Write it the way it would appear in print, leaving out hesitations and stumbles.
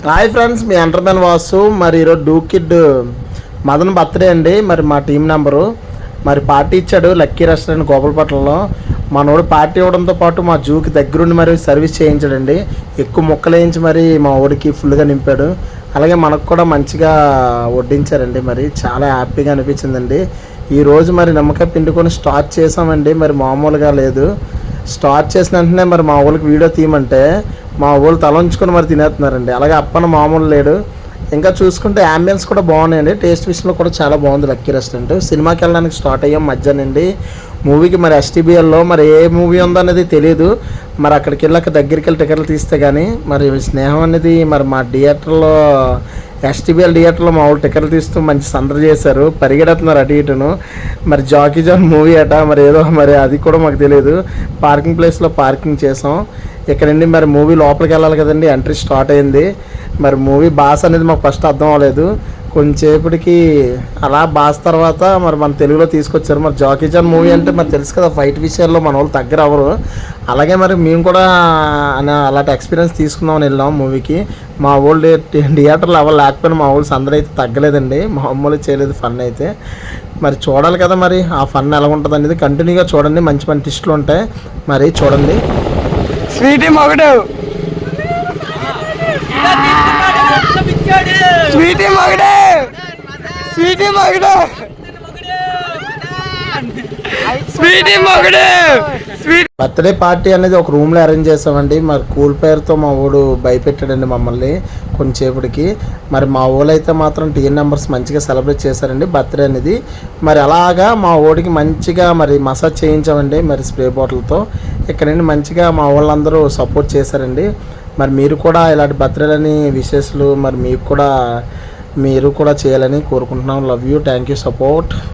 Hi friends, మీ ఎంటర్మెన్ వాసు. మరి ఈరోజు do kid Madan birthday అండి. మరి మా టీం నెంబరు మరి పార్టీ ఇచ్చాడు లక్కీ రెస్టారెంట్ గోపాలపట్నంలో. మనోడు పార్టీ ఇవ్వడంతో పాటు మా జూకి దగ్గరుండి మరి సర్వీస్ చేయించాడండి. ఎక్కువ ముక్కలు వేయించి మరి మా ఊరికి ఫుల్గా నింపాడు. అలాగే మనకు కూడా మంచిగా వడ్డించారండి. మరి చాలా హ్యాపీగా అనిపించిందండి. ఈరోజు మరి నిమ్మకాయ పిండుకొని స్టార్ట్ చేసామండి. మరి మామూలుగా లేదు. స్టార్ట్ చేసిన వెంటనే మరి మా ఊళ్ళకి వీడియో తీయమంటే మా ఊళ్ళు తలంచుకొని మరి తినేస్తున్నారండి. అలాగే అప్పన మామూలు లేడు. ఇంకా చూసుకుంటే అంబియన్స్ కూడా బాగున్నాయండి. టేస్ట్ విషయంలో కూడా చాలా బాగుంది లక్కీ రెస్టారెంట్. సినిమాకి వెళ్ళడానికి స్టార్ట్ అయ్యాం మధ్యాహ్నం అండి. మూవీకి మరి ఎస్టీబీఎల్లో మరి ఏ మూవీ ఉందో అనేది తెలియదు. మరి అక్కడికి వెళ్ళాక దగ్గరికి వెళ్ళి టికెట్లు తీస్తే కానీ మరి స్నేహం అనేది మరి మా థియేటర్లో ఎస్టీబీఎల్ థియేటర్లో మా వాళ్ళు టికెట్లు తీస్తూ మంచి సందడి చేశారు. పరిగెడుతున్నారు అటు ఇటును. మరి జాకీ జాన్ మూవీ అట మరి ఏదో మరి అది కూడా మాకు తెలియదు. పార్కింగ్ ప్లేస్లో పార్కింగ్ చేసాం. ఇక్కడ నుండి మరి మూవీ లోపలికి వెళ్ళాలి కదండి. ఎంట్రీ స్టార్ట్ అయింది. మరి మూవీ భాష అనేది మాకు ఫస్ట్ అర్థం అవ్వలేదు. కొంచెంసేపటికి అలా భాష తర్వాత మరి మన తెలుగులో తీసుకొచ్చారు. మరి జాకీ చాన్ మూవీ అంటే మరి తెలుసు కదా, ఫైట్ విషయాల్లో మన వాళ్ళు దగ్గర అవ్వరు. అలాగే మరి మేము కూడా అలాంటి ఎక్స్పీరియన్స్ తీసుకుందామని వెళ్ళాం మూవీకి. మా వాళ్ళు థియేటర్లో ఎవరు లేకపోయినా మా వాళ్ళు అందరూ అయితే తగ్గలేదండి. మామూలు చేయలేదు ఫన్ అయితే. మరి చూడాలి కదా మరి ఆ ఫన్ ఎలా ఉంటుంది అనేది కంటిన్యూగా చూడండి. మంచి మంచి టిస్టులు ఉంటాయి. మరి చూడండి. స్వీటీ మొగడు స్వీటీ మొగడు స్వీటీ మొగడు స్వీటీ మొగడు బర్త్డే పార్టీ అనేది ఒక రూమ్లో అరేంజ్ చేసామండి. మరి కూల్ పేరుతో మా ఊడు భయపెట్టాడండి మమ్మల్ని కొంచెంసేపటికి. మరి మా ఊళ్ళో అయితే మాత్రం టీఎన్ నెంబర్స్ మంచిగా సెలబ్రేట్ చేశారండి బర్త్డే అనేది. మరి అలాగా మా ఊడికి మంచిగా మరి మసాజ్ చేయించామండి మరి స్ప్రే బాటిల్తో. ఇక్కడ నుండి మంచిగా మా వాళ్ళందరూ సపోర్ట్ చేశారండి. మరి మీరు కూడా ఇలాంటి బర్త్డేలని విశేషాలు మరి మీరు కూడా చేయాలని కోరుకుంటున్నాం. Love you, thank you, support.